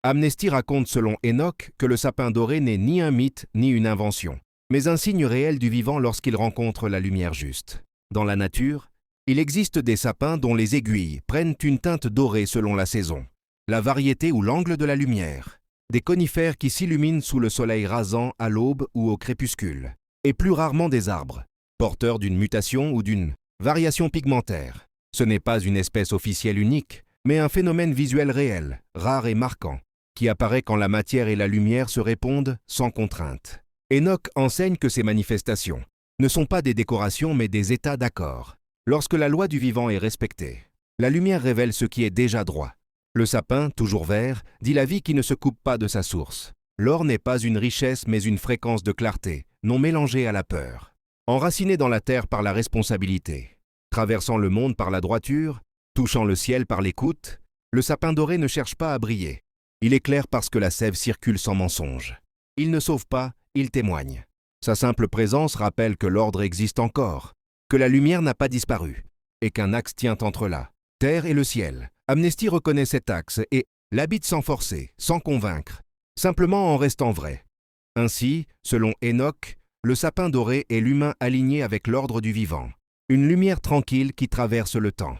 Amnesty raconte selon Enoch que le sapin doré n'est ni un mythe ni une invention, mais un signe réel du vivant lorsqu'il rencontre la lumière juste. Dans la nature, il existe des sapins dont les aiguilles prennent une teinte dorée selon la saison, la variété ou l'angle de la lumière, des conifères qui s'illuminent sous le soleil rasant à l'aube ou au crépuscule, et plus rarement des arbres, porteurs d'une mutation ou d'une variation pigmentaire. Ce n'est pas une espèce officielle unique, mais un phénomène visuel réel, rare et marquant, qui apparaît quand la matière et la lumière se répondent sans contrainte. Enoch enseigne que ces manifestations ne sont pas des décorations mais des états d'accord. Lorsque la loi du vivant est respectée, la lumière révèle ce qui est déjà droit. Le sapin, toujours vert, dit la vie qui ne se coupe pas de sa source. L'or n'est pas une richesse mais une fréquence de clarté, non mélangée à la peur. Enraciné dans la terre par la responsabilité, traversant le monde par la droiture, touchant le ciel par l'écoute, le sapin doré ne cherche pas à briller. Il éclaire parce que la sève circule sans mensonge. Il ne sauve pas, il témoigne. Sa simple présence rappelle que l'ordre existe encore, que la lumière n'a pas disparu, et qu'un axe tient entre la terre et le ciel. Amnesty reconnaît cet axe et l'habite sans forcer, sans convaincre, simplement en restant vrai. Ainsi, selon Enoch, le sapin doré est l'humain aligné avec l'ordre du vivant, une lumière tranquille qui traverse le temps.